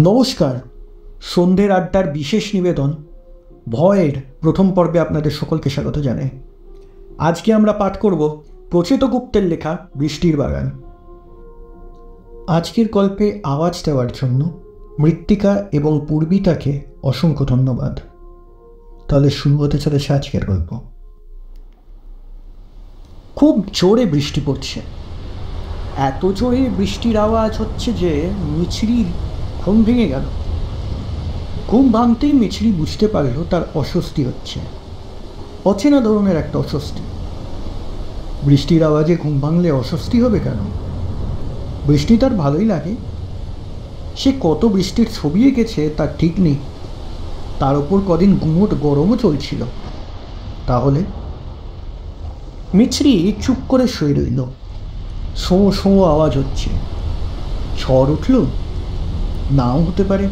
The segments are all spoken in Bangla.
নমস্কার, সন্ধ্যের আড্ডার বিশেষ নিবেদন ভয়ের প্রথম পর্বে আপনাদের সকলকে স্বাগত জানাই। আজকে আমরা পাঠ করব প্রচেত গুপ্তের লেখা বৃষ্টির বাগান। আজকের গল্পে আওয়াজ দেওয়ার জন্য মৃত্তিকা এবং পূর্বিতাকে অসংখ্য ধন্যবাদ। তাহলে শুরু হতে চলেছে আজকের গল্প। খুব জোরে বৃষ্টি পড়ছে। এত জোরে বৃষ্টির আওয়াজ হচ্ছে যে মিছরির ঘুম ভেঙে গেল। ঘুম ভাঙতেই মিছরি বুঝতে পারল তার অস্বস্তি হচ্ছে, অচেনা ধরনের একটা অস্বস্তি। বৃষ্টির আওয়াজে ঘুম ভাঙলে অস্বস্তি হবে কেন? বৃষ্টি তার ভালোই লাগে। সে কত বৃষ্টির ছবি এঁকেছে তার ঠিক নেই। তার ওপর কদিন গুমোট গরমও চলছিল। তাহলে মিছরি চুপ করে শুয়ে রইল। শোঁ শোঁ আওয়াজ হচ্ছে। ঝড় উঠল? নাও হতে পারে।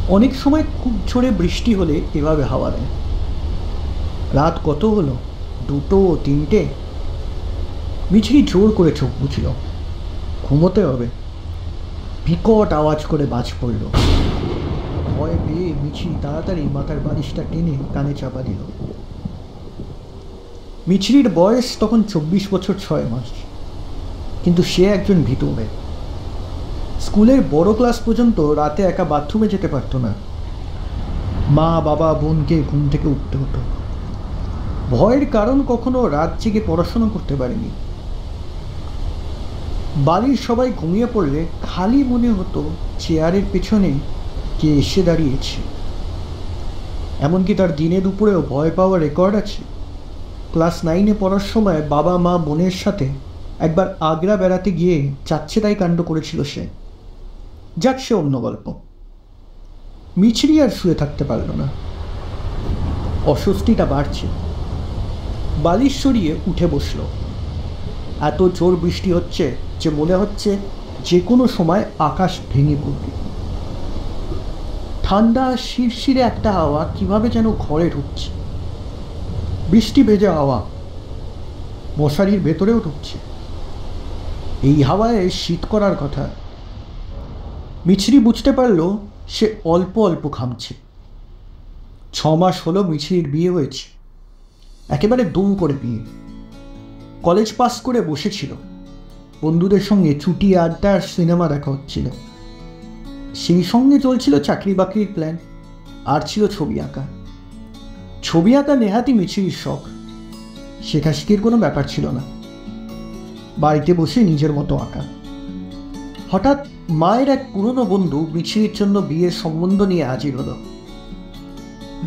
অনেক সময় খুব জোরে বৃষ্টি হলে এভাবে হাওয়া দেয়। রাত কত হলো? 2টো 3টে। মিছরি জোর করে চোখ বুঝল। ঘুমোতে হবে। বিকট আওয়াজ করে বাজ পড়ল। ভয় পেয়ে মিছরি তাড়াতাড়ি মাথার বালিশটা টেনে কানে চাপা দিল। মিছরির বয়স তখন 24 বছর 6 মাস, কিন্তু সে একজন ভীতু মেয়ে। স্কুলের বড় ক্লাস পর্যন্ত রাতে একা বাথরুমে যেতে পারত না। মা বাবা বোনকে ঘুম থেকে উঠতে হতো। ভয়ের কারণ কখনো রাত জেগে পড়াশোনা করতে পারেনি। বাড়ির সবাই ঘুমিয়ে পড়লে খালি মনে হতো চেয়ারের পেছনে কে এসে দাঁড়িয়েছে। এমনকি তার দিনে দুপুরেও ভয় পাওয়ার রেকর্ড আছে। ক্লাস 9-এ পড়ার সময় বাবা মা বোনের সাথে একবার আগ্রা বেড়াতে গিয়ে যাচ্ছে তাই কাণ্ড করেছিল সে। যাক, সে অন্য গল্প। মিছরি আর শুয়ে থাকতে পারল না। অস্বস্তিটা বাড়ছে। বালিশ সরিয়ে উঠে বসল। এত জোর বৃষ্টি হচ্ছে যে মনে হচ্ছে যে কোনো সময় আকাশ ভেঙে পড়বে। ঠান্ডা শিরশিরে একটা হাওয়া কিভাবে যেন ঘরে ঢুকছে। বৃষ্টি ভেজা হাওয়া মশারির ভেতরেও ঢুকছে। এই হাওয়ায় শীত করার কথা। মিছরি বুঝতে পারল সে অল্প অল্প ঘামছে। 6 মাস হলো মিছরির বিয়ে হয়েছে। একেবারে দুম করে বিয়ে। কলেজ পাস করে বসেছিল। বন্ধুদের সঙ্গে ছুটি আড্ডা আর সিনেমা দেখা হচ্ছিল। সেই সঙ্গে চলছিল চাকরি বাকরির প্ল্যান, আর ছিল ছবি আঁকা। ছবি আঁকা নেহাতি মিছরির শখ। শেখাশেখির কোনো ব্যাপার ছিল না। বাড়িতে বসে নিজের মতো আঁকা। হঠাৎ মায়ের এক পুরনো বন্ধু মিছরির জন্য বিয়ের সম্বন্ধ নিয়ে হাজির হলো।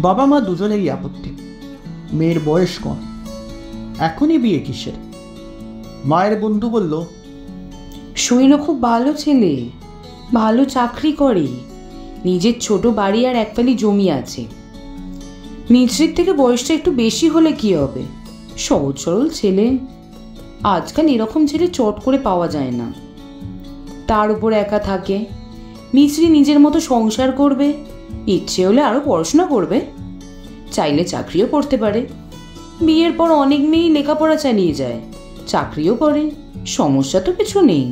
বাবা মা দুজনেরই আপত্তি। মেয়ের বয়স কম, এখনই বিয়ে কিসের? মায়ের বন্ধু বলল, শৈল খুব ভালো ছেলে, ভালো চাকরি করে, নিজের ছোট বাড়ি আর এক ফালি জমি আছে। মিছরির থেকে বয়সটা একটু বেশি হলে কি হবে? সহজ সরল ছেলে। আজকাল এরকম ছেলে চট করে পাওয়া যায় না। তার উপর একা থাকে। মিছরি নিজের মতো সংসার করবে, ইচ্ছে হলে আরও পড়াশোনা করবে, চাইলে চাকরিও করতে পারে। বিয়ের পর অনেক মেয়েই লেখাপড়া চালিয়ে যায়, চাকরিও করে, সমস্যা তো কিছু নেই।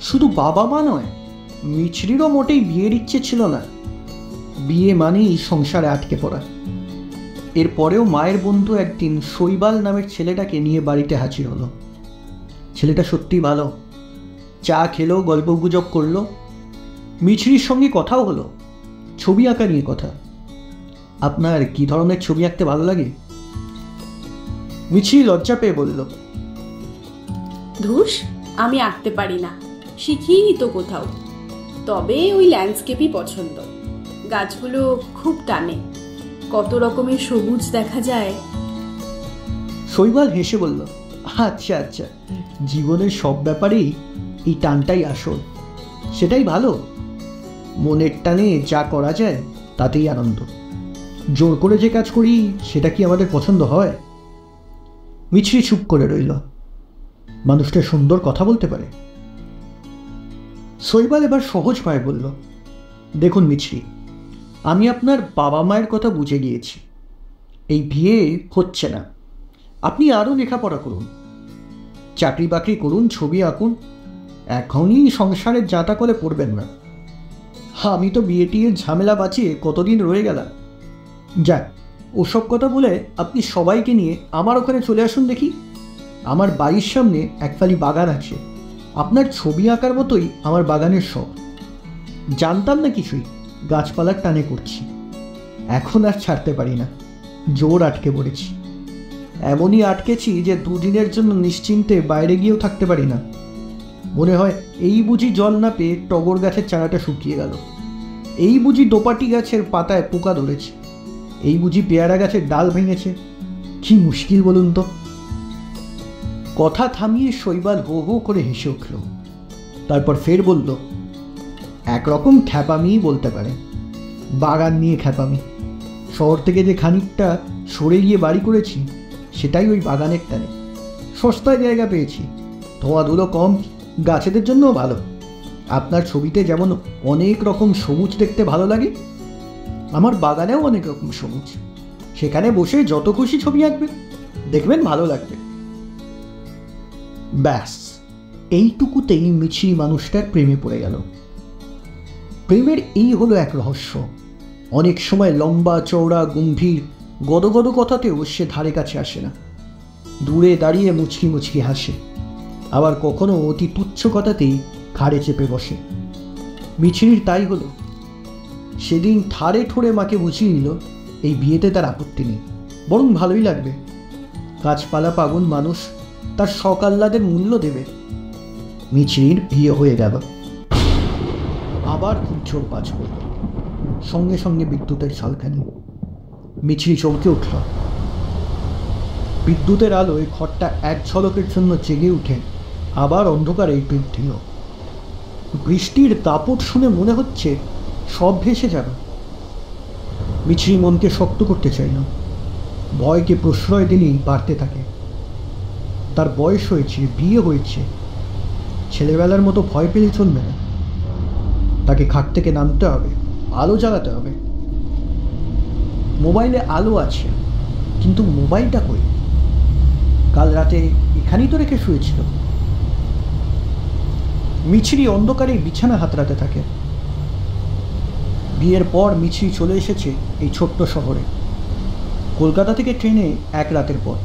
শুধু বাবা মা নয়, মিছরিরও মোটেই বিয়ের ইচ্ছে ছিল না। বিয়ে মানেই সংসারে আটকে পড়া। এরপরেও মায়ের বন্ধু একদিন শৈবাল নামের ছেলেটাকে নিয়ে বাড়িতে হাজির হলো। ছেলেটা সত্যি ভালো। চা খেলো, গল্প গুজব করলো। মিছরির সঙ্গে কথাও হলো। ছবি আঁকা নিয়ে কথা। আপনার কি ধরনের ছবি আঁকতে ভালো লাগে? মিছরি লজ্জা পেয়ে বলল, ধুস, আমি আঁকতে পারি না, শিখিনি তো কোথাও। তবে ওই ল্যান্ডস্কেপই পছন্দ। গাছগুলো খুব টানে, কত রকমের সবুজ দেখা যায়। শৈবাল হেসে বলল, আচ্ছা আচ্ছা, জীবনের সব ব্যাপারেই এই টানটাই আসল। সেটাই ভালো। মনের টানে যা করা যায় তাতেই আনন্দ। জোর করে যে কাজ করি সেটা কি আমাদের পছন্দ হয়? মিছরি চুপ করে রইল। মানুষটা সুন্দর কথা বলতে পারে। শৈবাল এবার সহজ পায়ে বলল, দেখুন মিছরি, আমি আপনার বাবা মায়ের কথা বুঝে গিয়েছি। এই বিয়ে হচ্ছে না। আপনি আরও লেখাপড়া করুন। চাকরি বাকরি করুন, ছবি আঁকুন, এখনই সংসারের যাতা করে পড়বেন না। আমি তো বিয়ে টিয়ের ঝামেলা বাঁচিয়ে কতদিন রয়ে গেলাম। যাক, ওসব কথা বলে আপনি সবাইকে নিয়ে আমার ওখানে চলে আসুন দেখি। আমার বাড়ির সামনে একফালি বাগান আছে, আপনার ছবি আঁকার মতোই আমার বাগানের শখ। জানতাম না কিছুই, গাছপালার টানে করছি। এখন আর ছাড়তে পারি না, জোর আটকে পড়েছি। এমনই আটকেছি যে দুদিনের জন্য নিশ্চিন্তে বাইরে গিয়েও থাকতে পারি না। মনে হয় এই বুঝি জল না পেয়ে টগর গাছের চারাটা শুকিয়ে গেল, এই বুঝি দোপাটি গাছের পাতায় পোকা ধরেছে, এই বুঝি পেয়ারা গাছের ডাল ভেঙেছে। কি মুশকিল বলুন তো। কথা থামিয়ে শৈবাল হো হো করে হেসে উঠল। তারপর ফের বলল, একরকম খ্যাপামিই বলতে পারে, বাগান নিয়ে খ্যাপামি। শহর থেকে যে খানিকটা সরে গিয়ে বাড়ি করেছি সেটাই ওই বাগানের টানে। সস্তায় জায়গা পেয়েছি, ধোঁয়াধুলো কম, গাছেদের জন্যও ভালো। আপনার ছবিতে যেমন অনেক রকম সবুজ দেখতে ভালো লাগে, আমার বাগানেও অনেক রকম সবুজ। সেখানে বসে যত খুশি ছবি আঁকবেন, দেখবেন ভালো লাগবে। ব্যাস, এইটুকুতেই মিছরি মানুষটার প্রেমে পড়ে গেল। প্রেমের এই হলো এক রহস্য। অনেক সময় লম্বা চওড়া গম্ভীর গদগদ কথাতেও সে ধারে কাছে আসে না, দূরে দাঁড়িয়ে মুচকি মুচকি হাসে। আবার কখনো অতি তুচ্ছ কথাতেই ঘাড়ে চেপে বসে। মিছরির তাই হলো। সেদিন ঠাড়ে ঠোড়ে মাকে বুঝিয়ে নিল এই বিয়েতে তার আপত্তি নেই, বরং ভালোই লাগবে। গাছপালা পাগল মানুষ, তার শখ আহ্লাদের মূল্য দেবে। মিছরির বিয়ে হয়ে গেল। আবার খুব জোর বাজ পড়ল, সঙ্গে সঙ্গে বিদ্যুতের ঝলকানি। মিছরি চমকে উঠল। বিদ্যুতের আলোয় ঘরটা এক ঝলকের জন্য জেগে উঠে আবার অন্ধকারে ডুব দিল। বৃষ্টির দাপট শুনে মনে হচ্ছে সব ভেসে যাবে। মিছরি মনকে শক্ত করতে চাইল। ভয়কে প্রশ্রয় দিলেই বাড়তে থাকে। তার বয়স হয়েছে, বিয়ে হয়েছে, ছেলেবেলার মতো ভয় পেলে চলবে না। তাকে খাট থেকে নামতে হবে, আলো জ্বালাতে হবে। মোবাইলে আলো আছে, কিন্তু মোবাইলটা কই? কাল রাতে এখানেই তো রেখে শুয়েছিল। মিছরি অন্ধকারে বিছানা হাতড়াতে থাকে। বিয়ের পর মিছরি চলে এসেছে এই ছোট্ট শহরে। কলকাতা থেকে ট্রেনে এক রাতের পর।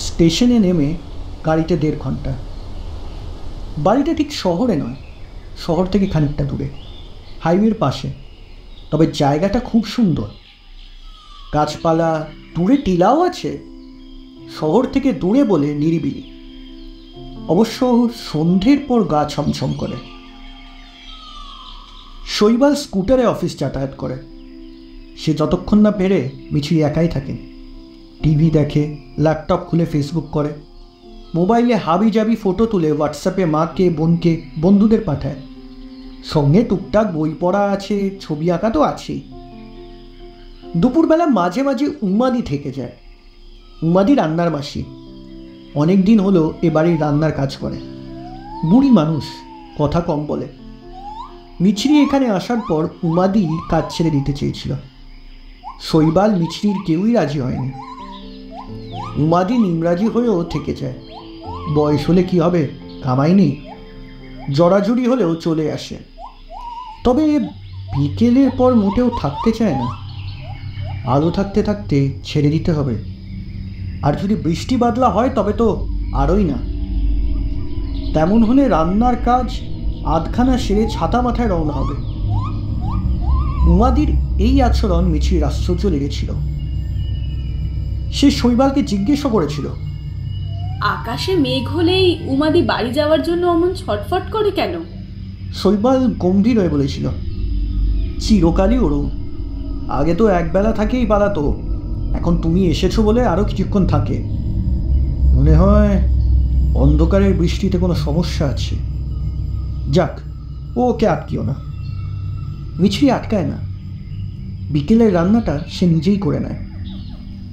স্টেশনে নেমে গাড়িতে 1.5 ঘন্টা। বাড়িটা ঠিক শহরে নয়, শহর থেকে খানিকটা দূরে, হাইওয়ের পাশে। তবে জায়গাটা খুব সুন্দর, গাছপালা, দূরে টিলাও আছে। শহর থেকে দূরে বলে নিরিবিলি। অবশ্য সন্ধ্যের পর গা ছমছম করে। শৈবাল স্কুটারে অফিস যাতায়াত করে। সে যতক্ষণ না পেরে মিছরি একাই থাকে। টিভি দেখে, ল্যাপটপ খুলে ফেসবুক করে, মোবাইলে হাবি জাবি ফটো তুলে হোয়াটসঅ্যাপে মাকে, বোনকে, বন্ধুদের পাঠায়। সঙ্গে টুকটাক বই পড়া আছে, ছবি আঁকা তো আছেই। দুপুরবেলা মাঝে মাঝে উমাদি থেকে যায়। উমাদি রান্নার মাসি, অনেক দিন হলো এ বাড়ির রান্নার কাজ করে। বুড়ি মানুষ, কথা কম বলে। মিছরি এখানে আসার পর উমাদি কাজ ছেড়ে দিতে চেয়েছিল। শৈবাল, মিছরির কেউই রাজি হয়নি। উমাদি নিমরাজি হয়েও থেকে যায়। বয়স হলে কি হবে, কামাই নেই। জড়াজড়ি হলেও চলে আসে। তবে বিকেলের পর মোটেও থাকতে চায় না। আলো থাকতে থাকতে ছেড়ে দিতে হবে। আর যদি বৃষ্টি বাদলা হয় তবে তো আরোই না। তেমন হলে রান্নার কাজ আধখানা সেরে ছাতা মাথায় রওনা হবে। উমাদির এই আচরণ মিছরির আশ্চর্য লেগেছিল। সে শৈবালকে জিজ্ঞেসও করেছিল, আকাশে মেঘ হলেই উমাদি বাড়ি যাওয়ার জন্য অমন ছটফট করে কেন? শৈবাল গম্ভীর হয়ে বলেছিল, চিরকালই ওরম। আগে তো একবেলা থাকেই পালাতো, এখন তুমি এসেছো বলে আরও কিছুক্ষণ থাকে। মনে হয় অন্ধকারের বৃষ্টিতে কোনো সমস্যা আছে। যাক, ওকে আটকিও না। মিছরি আটকায় না। বিকেলের রান্নাটা সে নিজেই করে নেয়।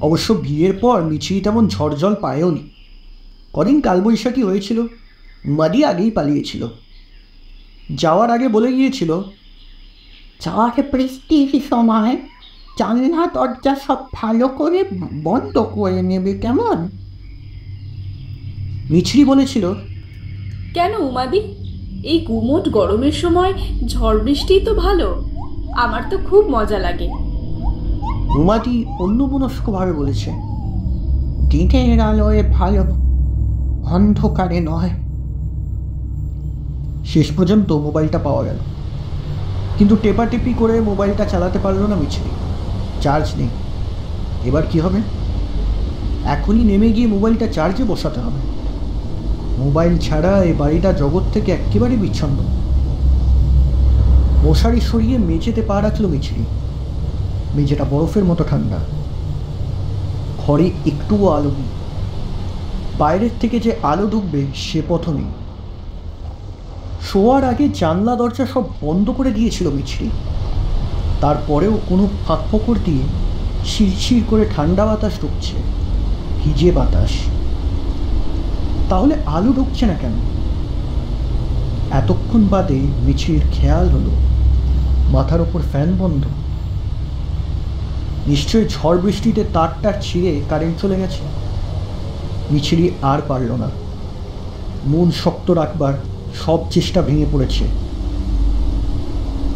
অবশ্য বিয়ের পর মিছরি তেমন ঝড়জল পায়ও নি। কদিন কালবৈশাখী হয়েছিল, মাদি আগেই পালিয়েছিল। যাওয়ার আগে বলে গিয়েছিল, ঝড় বৃষ্টির সময় জানলা দরজা সব ভালো করে বন্ধ করে নেবে কেমন? মিছরি বলেছিল, কেন উমাদি, এই গুমোট গরমের সময় ঝড় বৃষ্টি তো ভালো, আমার তো খুব মজা লাগে। উমাদি অন্যমনস্কভাবে বলেছে, দিনের আলোয় ভালো, অন্ধকারে নয়। শেষ পর্যন্ত মোবাইলটা পাওয়া গেল, কিন্তু টেপাটেপি করে মোবাইলটা চালাতে পারলো না মিছরি। চার্জ নেই। এবার কি হবে? এখনই নেমে গিয়ে মোবাইলটা চার্জে বসাতে হবে। মোবাইল ছাড়া এই বাড়িটা জগৎ থেকে একেবারে বিচ্ছন্ন। মশারি সরিয়ে মেঝেতে পা রাখলো মিছরি। মেঝেটা বরফের মতো ঠান্ডা। ঘরে একটুও আলো নেই। বাইরের থেকে যে আলো ঢুকবে সে পথ নেই। শোয়ার আগে জানলা দরজা সব বন্ধ করে দিয়েছিল মিছরি। তারপরেও কোনো ফাঁক ফোকর দিয়ে শিরশির করে ঠান্ডা বাতাস ঢুকছে, ভিজে বাতাস। তাহলে আলো ঢুকছে না কেন? এতক্ষণ বাদে মিছরির খেয়াল হলো মাথার ওপর ফ্যান বন্ধ। নিশ্চয়ই ঝড় বৃষ্টিতে তারটা ছিঁড়ে কারেন্ট চলে গেছে। মিছরি আর পারল না। মন শক্ত রাখবার সব চেষ্টা ভেঙে পড়েছে।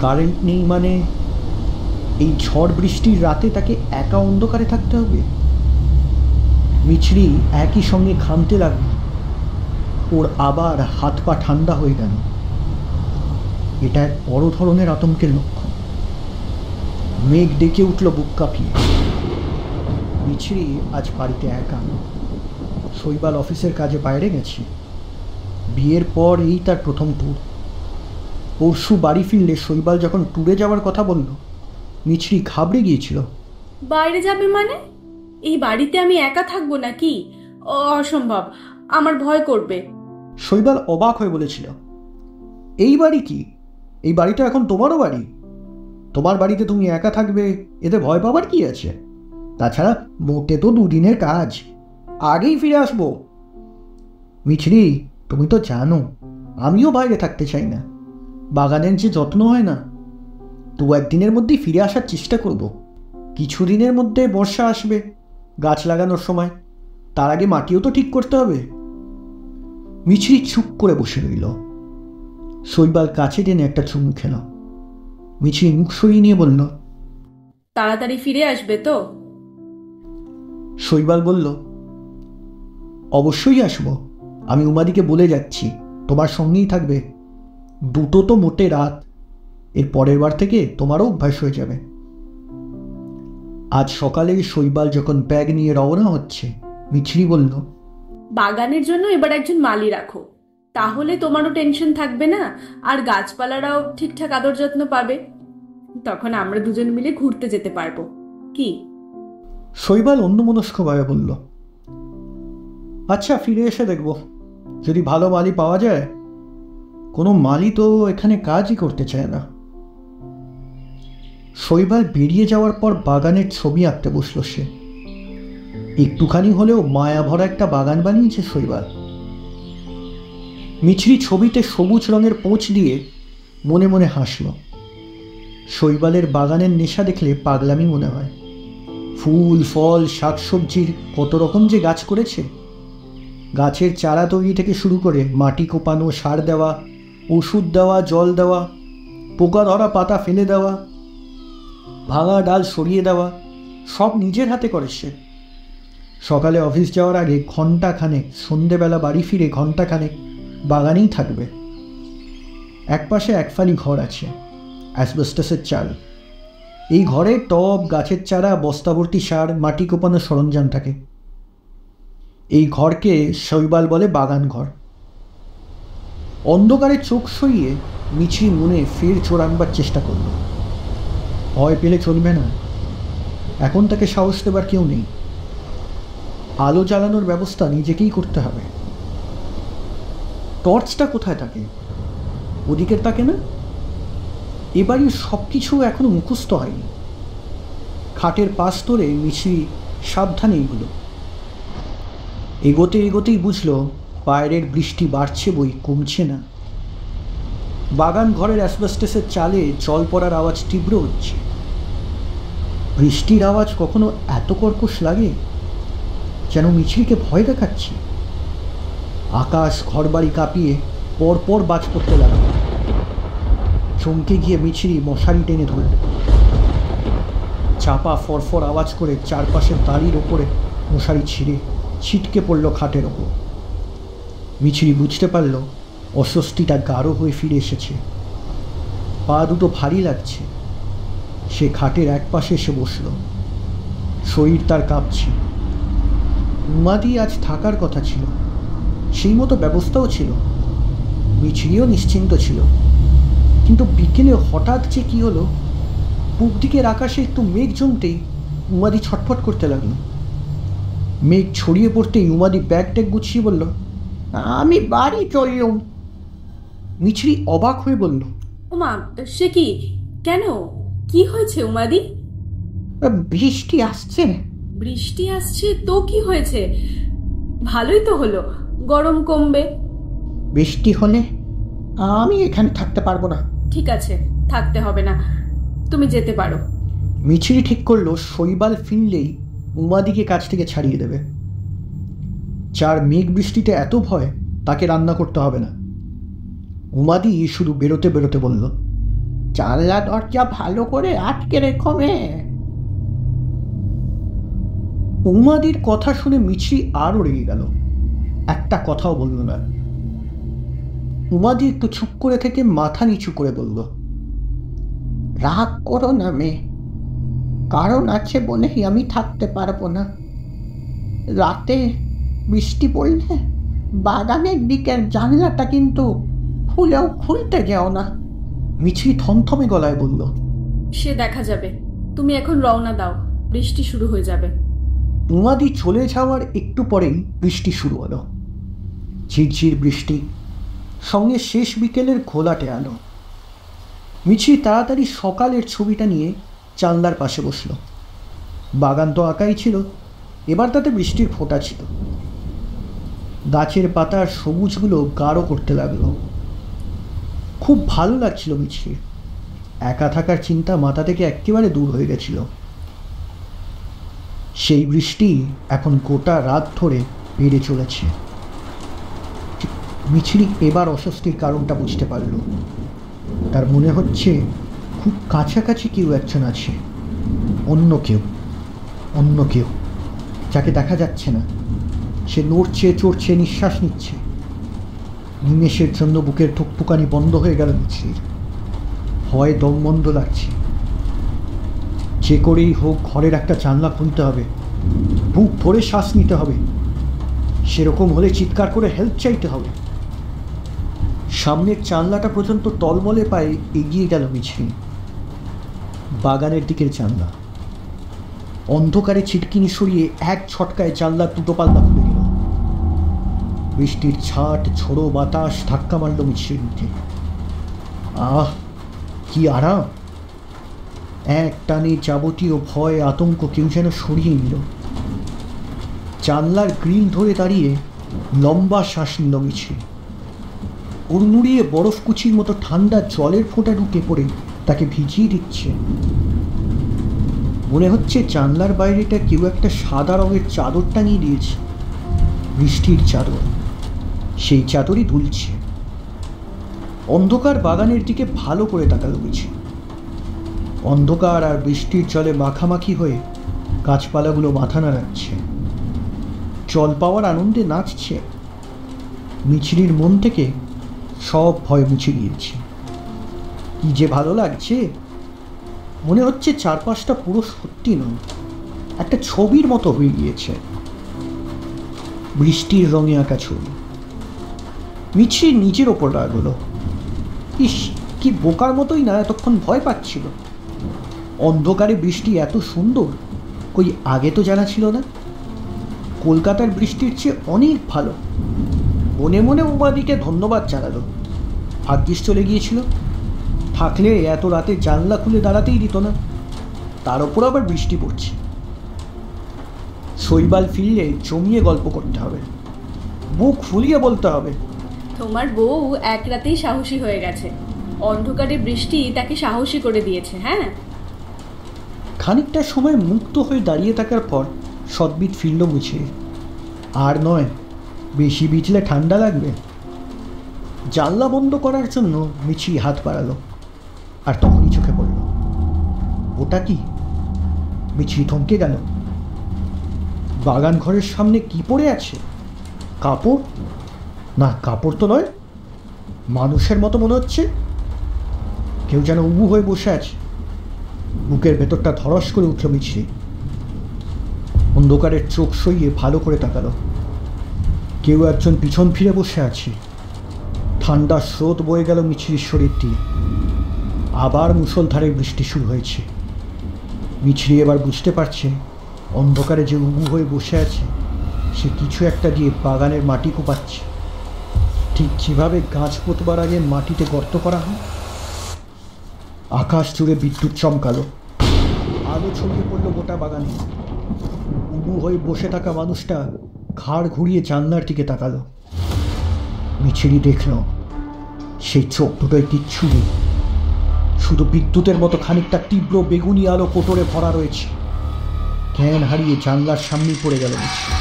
কারেন্ট নেই মানে এই ঝড় বৃষ্টির রাতে তাকে একা অন্ধকারে থাকতে হবে। মিছরি একই সঙ্গে ঘামতে লাগল। ওর আবার হাত পা ঠান্ডা হয়ে গেল। এটা এক বড় ধরনের আতঙ্কের লক্ষণ। মেঘ ডেকে উঠল বুক কাঁপিয়ে। মিছরি আজ বাড়িতে একা। শৈবাল অফিসের কাজে বাইরে গেছে। বিয়ের পর এই তার প্রথম ট্যুর। পরশু বাড়ি ফিরলে শৈবাল যখন ট্যুরে যাওয়ার কথা বলল, মিছরি ঘাবড়ে গিয়েছিল। বাইরে যাবে মানে? এই বাড়িতে আমি একা থাকবো নাকি? অসম্ভব, আমার ভয় করবে। শৈবাল অবাক হয়ে বলেছিল, এই বাড়ি কি? এই বাড়িটা এখন তোমারও বাড়ি। তোমার বাড়িতে তুমি একা থাকবে, এতে ভয় পাবার কি আছে? তাছাড়া মোটে তো দুদিনের কাজ, আগেই ফিরে আসবো। মিছরি, তুমি তো জানো আমিও বাইরে থাকতে চাই না। বাগানের যে যত্ন হয় না, 2-1 দিনের মধ্যেই ফিরে আসার চেষ্টা করব। কিছুদিনের মধ্যে বর্ষা আসবে, গাছ লাগানোর সময়। তার আগে মাটিও তো ঠিক করতে হবে। মিছরি চুপ করে বসে রইল। শৈবাল কাছে টেনে একটা চুমু খেল। মিছরি মুখ সরিয়ে নিয়ে বলল, তাড়াতাড়ি ফিরে আসবে তো? শৈবাল বলল, অবশ্যই আসবো। আমি উমাদিকে বলে যাচ্ছি তোমার সঙ্গেই থাকবে। দুটো তো মোটে রাত, এর পরের বার থেকে তোমারও অভ্যাস হয়ে যাবে। আজ সকালে শৈবাল যখন ব্যাগ নিয়ে রওনা হচ্ছে, মিছরি বলল, বাগানের জন্য এবার একজন মালি রাখো, তাহলে তোমারও টেনশন থাকবে না, আর গাছপালারাও ঠিকঠাক আদর যত্ন পাবে। তখন আমরা দুজন মিলে ঘুরতে যেতে পারবো, কি? শৈবাল অন্যমনস্কভাবে বলল, আচ্ছা ফিরে এসে দেখব, যদি ভালো মালি পাওয়া যায়। কোনো মালি তো এখানে কাজই করতে চায় না। শৈবাল বেরিয়ে যাওয়ার পর বাগানের ছবি আঁকতে বসল সে। একটুখানি হলেও মায়া ভরা একটা বাগান বানিয়েছে শৈবাল। মিছরি ছবিতে সবুজ রঙের পোঁচ দিয়ে মনে মনে হাসল। শৈবালের বাগানের নেশা দেখলে পাগলামি মনে হয়। ফুল ফল শাকসবজির কত রকম যে গাছ করেছে। গাছের চারা তৈরি থেকে শুরু করে মাটি কোপানো, সার দেওয়া, ওষুধ দেওয়া, জল দেওয়া, পোকা ধরা পাতা ফেলে দেওয়া, ভাঙা ডাল সরিয়ে দেওয়া, সব নিজের হাতে করে সে। সকালে অফিস যাওয়ার আগে ঘণ্টাখানেক, সন্ধেবেলা বাড়ি ফিরে ঘণ্টাখানেক বাগানেই থাকবে। একপাশে একফালি ঘর আছে, অ্যাসবেস্টাসের চাল। এই ঘরে টব, গাছের চারা, বস্তাভর্তি সার, মাটি কোপানোর সরঞ্জাম থাকে। এই ঘরকে শৈবাল বলে বাগান ঘর। অন্ধকারে চোখ সরিয়ে মিছরি মনে ফের চোরানবার চেষ্টা করল। ভয় পেলে চলবে না, এখন তাকে সাহস দেবার কেউ নেই। আলো জ্বালানোর ব্যবস্থা নিজেকেই করতে হবে। টর্চটা কোথায় থাকে? ওদিকের তাকে না? এবারই সব কিছু এখনো মুখস্থ হয়নি। খাটের পাশ ধরে মিছরি সাবধানে এগুলো। এগোতে এগোতেই বুঝল বাইরের বৃষ্টি বাড়ছে বই, কমছে না। বাগান ঘরের অ্যাসবেস্টাসের চালে জল পড়ার আওয়াজ তীব্র হচ্ছে। বৃষ্টির আওয়াজ কখনো এত কর্কশ লাগে, যেন মিছরিকে ভয় দেখাচ্ছে। আকাশ ঘরবাড়ি কাঁপিয়ে পরপর বাজ পড়তে লাগল। চমকে গিয়ে মিছরি মশারি টেনে ধরল। চাপা ফরফর আওয়াজ করে চারপাশের তারির ওপরে মশারি ছিঁড়ে ছিটকে পড়ল খাটের ওপর। মিছরি বুঝতে পারল অস্বস্তিটা গাঢ় হয়ে ফিরে এসেছে। পা দুটো ভারী লাগছে। সে খাটের এক পাশে এসে বসল। শরীর তার কাঁপছে। উমাদি আজ থাকার কথা ছিল, সেই মতো ব্যবস্থাও ছিল। মিছরিও নিশ্চিন্ত ছিল, কিন্তু বিকেলে হঠাৎ যে কী হলো, পূব দিকের আকাশে একটু মেঘ জমতেই উমাদি ছটফট করতে লাগলো। মেঘ ছড়িয়ে পড়তেই উমাদি ব্যাগ ট্যাগ গুছিয়ে বলল, আমি বাড়ি চললুম। মিছরি অবাক হয়ে বলল, ওমা, সে কি? কেন? কি হয়েছে উমাদি? বৃষ্টি আসছে। বৃষ্টি আসছে তো কি হয়েছে? ভালোই তো হলো, গরম কমবে। বৃষ্টি হলে আমি এখানে থাকতে পারবো না। ঠিক আছে, থাকতে হবে না, তুমি যেতে পারো। মিছরি ঠিক করলো শৈবাল ফিরলেই উমাদিকে কাছ থেকে ছাড়িয়ে দেবে। যার মেঘ বৃষ্টিতে এত ভয়, তাকে রান্না করতে হবে না। উমাদি শুধু বেরোতে বেরোতে বলল, জানলা দরজা ভালো করে আটকে রেখো মেয়ে। উমাদির কথা শুনে মিছরি আরও রেগে গেল। একটা কথাও বলল না। উমাদি একটু চুপ করে থেকে মাথা নিচু করে বলল, রাগ করো না মেয়ে, কারণ আছে বলেই আমি থাকতে পারবো না। রাতে বৃষ্টি পড়লে বাগানের দিকের জানলাটা কিন্তু খুলেও খুলতে যেও না। মিছরি থমথমে গলায় বলল, সে দেখা যাবে, তুমি এখন রওনা দাও, বৃষ্টি শুরু হয়ে যাবে। উমাদি চলে যাওয়ার একটু পরেই বৃষ্টি শুরু হলো। ঝিরঝির বৃষ্টি, সঙ্গে শেষ বিকেলের ঘোলাটে আলো। মিছরি তাড়াতাড়ি সকালের ছবিটা নিয়ে জানলার পাশে বসল। বাগান তো আঁকাই ছিল, এবার তাতে বৃষ্টির ফোঁটা ছিল। গাছের পাতার সবুজগুলো গাঢ় করতে লাগলো। খুব ভালো লাগছিল মিছরির। একা থাকার চিন্তা মাথা থেকে একেবারে দূর হয়ে গেছিল। সেই বৃষ্টি এখন গোটা রাত ধরে বেড়ে চলেছে। মিছরি এবার অস্বস্তির কারণটা বুঝতে পারল। তার মনে হচ্ছে খুব কাছাকাছি কেউ একজন আছে। অন্য কেউ যাকে দেখা যাচ্ছে না। সে নড়ছে চড়ছে, নিঃশ্বাস নিচ্ছে। নিমেষের জন্য বুকের ঠুকঠুকানি বন্ধ হয়ে গেল মিছরির। ভয়ে দম বন্ধ লাগছে। যে করেই হোক ঘরের একটা জানলা খুলতে হবে, বুক ভরে শ্বাস নিতে হবে। সেরকম হলে চিৎকার করে হেল্প চাইতে হবে। সামনের জানলাটা পর্যন্ত টলমলে পায়ে এগিয়ে গেল মিছরি। বাগানের দিকের জানলা। অন্ধকারে ছিটকিনি সরিয়ে এক ছটকায় জানলার দুটো পাল্লা খুলে দিল। বৃষ্টির ছাট ঝোড়ো বাতাস ধাক্কা মারল মিছরির মুখে। আহ, কি আরাম! এক টানে যাবতীয় ভয় আতঙ্ক কেউ যেন সরিয়ে নিল। জানলার গ্রিল ধরে দাঁড়িয়ে লম্বা শ্বাস নিল মিছরি। উড়মুড়িয়ে বরফ কুচির মতো ঠান্ডা জলের ফোঁটা ঢুকে পড়ে তাকে ভিজিয়ে দিচ্ছে। মনে হচ্ছে জানলার বাইরেটা কেউ একটা সাদা রঙের চাদর টাঙিয়ে দিয়েছে, বৃষ্টির চাদর। সেই চাদরই দুলছে। অন্ধকার বাগানের দিকে ভালো করে তাকালো মিছরি। অন্ধকার আর বৃষ্টির জলে মাখামাখি হয়ে গাছপালাগুলো মাথা নাড়াচ্ছে, জল পাওয়ার আনন্দে নাচছে। মিছরির মন থেকে সব ভয় মুছে গিয়েছে। কি যে ভালো লাগছে! মনে হচ্ছে চারপাশটা পুরো সত্যি নয়, একটা ছবির মতো হয়ে গিয়েছে। বৃষ্টির রঙে আঁকা ছবি। মিছরির নিজের ওপর রাগ হলো। ইস, কি বোকার মতোই না এতক্ষণ ভয় পাচ্ছিল। অন্ধকারে বৃষ্টি এত সুন্দর কই আগে তো জানা ছিল না। কলকাতার বৃষ্টির চেয়ে অনেক ভালো। মনে মনে উমাদিকে ধন্যবাদ জানালো। ভাগ্যিস চলে গিয়েছিল, থাকলে এত রাতে জানলা খুলে দাঁড়াতেই দিত না। তার ওপর আবার বৃষ্টি পড়ছে। শৈবাল ফিরলে জমিয়ে গল্প করতে হবে, বুক ফুলিয়ে বলতে হবে। তোমার বউ এক রাতেই সাহসী হয়ে গেছে। অন্ধকারে বৃষ্টি তাকে সাহসী করে দিয়েছে। হ্যাঁ, খানিকটা সময় মুক্ত হয়ে দাঁড়িয়ে থাকার পর সদ্বিদ ফিরল মুছে। আর নয়, বেশি বিছলে ঠান্ডা লাগবে। জানলা বন্ধ করার জন্য মিছরি হাত বাড়ালো, আর তখনই চোখে পড়ল। ওটা কি? মিছরি থমকে গেল। বাগান ঘরের সামনে কি পড়ে আছে? কাপড়? না, কাপড় তো নয়, মানুষের মতো মনে হচ্ছে। কেউ যেন উবু হয়ে বসে আছে। বুকের ভেতরটা ধড়স করে উঠল মিছরি। অন্ধকারের চোখ সইয়ে ভালো করে তাকালো। কেউ একজন পিছন ফিরে বসে আছে। ঠান্ডা স্রোত বয়ে গেল মিছরির শরীর দিয়ে। আবার মুষলধারে বৃষ্টি শুরু হয়েছে। মিছরি এবার বুঝতে পারছে অন্ধকারে যে উবু হয়ে বসে আছে সে কিছু একটা দিয়ে বাগানের মাটি কোপাচ্ছে, ঠিক যেভাবে গাছ পোতবার আগে মাটিতে গর্ত করা হয়। আকাশ জুড়ে বিদ্যুৎ চমকালো, আলো ছড়িয়ে পড়ল গোটা বাগানে। উবু হয়ে বসে থাকা মানুষটা ঘাড় ঘুরিয়ে জানলার দিকে তাকালো। মিছরি দেখল সেই চোখ দুটোয় কিচ্ছু নেই, শুধু বিদ্যুতের মতো খানিকটা তীব্র বেগুনি আলো কোটরে ভরা রয়েছে। জ্ঞান হারিয়ে জানলার সামনেই পড়ে গেল মিছরি।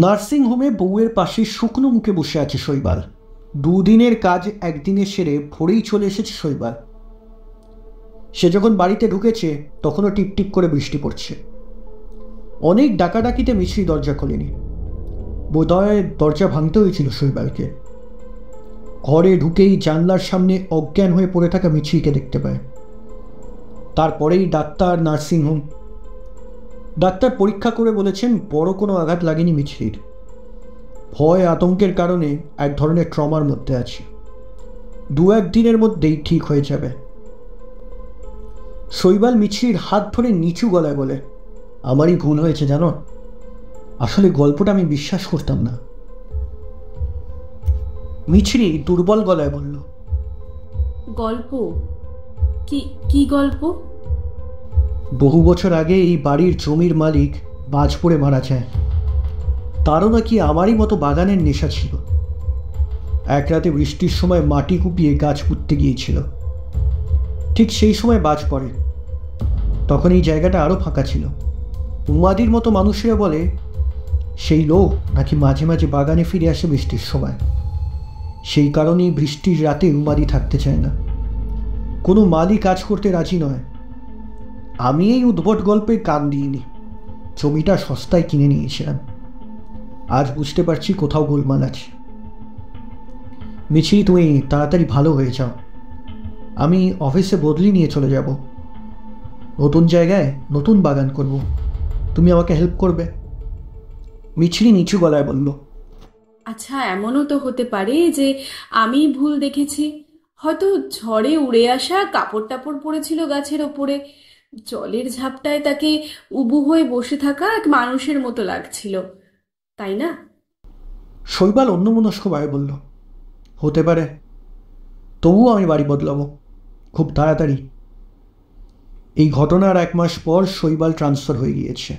নার্সিংহোমে বউয়ের পাশে শুকনো মুখে বসে আছে শৈবাল। দুদিনের কাজ একদিনে সেরে ভোরেই চলে এসেছে শৈবাল। সে যখন বাড়িতে ঢুকেছে তখনও টিপটিপ করে বৃষ্টি পড়ছে। অনেক ডাকাডাকিতে মিছরি দরজা খোলেনি। বোধহয় দরজা ভাঙতে হয়েছিল শৈবালকে। ঘরে ঢুকেই জানলার সামনে অজ্ঞান হয়ে পড়ে থাকা মিছরিকে দেখতে পায়। তারপরেই ডাক্তার, নার্সিংহোম। ডাক্তার পরীক্ষা করে বলেছেন বড় কোনো আঘাত লাগেনি মিছরির। ভয় আতঙ্কের কারণে এক ধরনের ট্রমার মধ্যে আছে। 2-1 দিনের মধ্যেই ঠিক হয়ে যাবে। শৈবাল মিছরির হাত ধরে নিচু গলায় বলে, আমারই ভুল হয়েছে জানো, আসলে গল্পটা আমি বিশ্বাস করতাম না। মিছরি দুর্বল গলায় বলল, গল্প? কি গল্প? বহু বছর আগে এই বাড়ির জমির মালিক বাজ পড়ে মারা যায়। তারও নাকি আমারই মতো বাগানের নেশা ছিল। এক রাতে বৃষ্টির সময় মাটি কুপিয়ে গাছ পুঁততে গিয়েছিল। ঠিক সেই সময় বাজ পড়ে। তখন এই জায়গাটা আরও ফাঁকা ছিল। উমাদির মতো মানুষেরা বলে সেই লোক নাকি মাঝে মাঝে বাগানে ফিরে আসে বৃষ্টির সময়। সেই কারণেই বৃষ্টির রাতে উমাদি থাকতে চায় না। কোনো মালি কাজ করতে রাজি নয়। আমি এই উদ্ভট গল্পে কান দিইনি। জমিটা সস্তায় কিনে নিয়েছিলাম। আজ বুঝতে পারছি কোথাও গোলমাল আছে। মিছরি, তুমি তাড়াতাড়ি ভালো হয়ে যাও। আমি অফিসে বদলি নিয়ে চলে যাব। নতুন জায়গায় নতুন বাগান করব। তুমি আমাকে হেল্প করবে? মিছরি নিচু গলায় বলল, আচ্ছা, এমনও তো হতে পারে যে আমি ভুল দেখেছি। হয়তো ঝড়ে উড়ে আসা কাপড় টাপড় পড়েছিল গাছের ওপরে। জলের ঝাপটায় তাকে উবু হয়ে বসে থাকা এক মানুষের মতো লাগছিল, তাই না? শৈবাল অন্যমনস্কভাবে বলল, হতে পারে। তবুও আমি বাড়ি বদলাবো খুব তাড়াতাড়ি। এই ঘটনার 1 মাস পর শৈবাল ট্রান্সফার হয়ে গিয়েছে।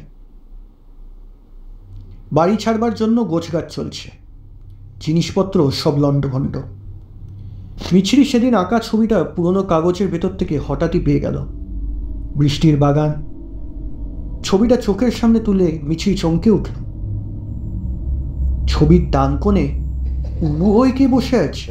বাড়ি ছাড়বার জন্য গোছগাছ চলছে। জিনিসপত্র সব লণ্ডভণ্ড। মিছরি সেদিন আঁকা ছবিটা পুরনো কাগজের ভেতর থেকে হঠাৎই পেয়ে গেল। বৃষ্টির বাগান। ছবিটা চোখের সামনে তুলে মিছরি চমকে উঠল। ছবির ডান কোণে উবু হয়ে কে বসে আছে?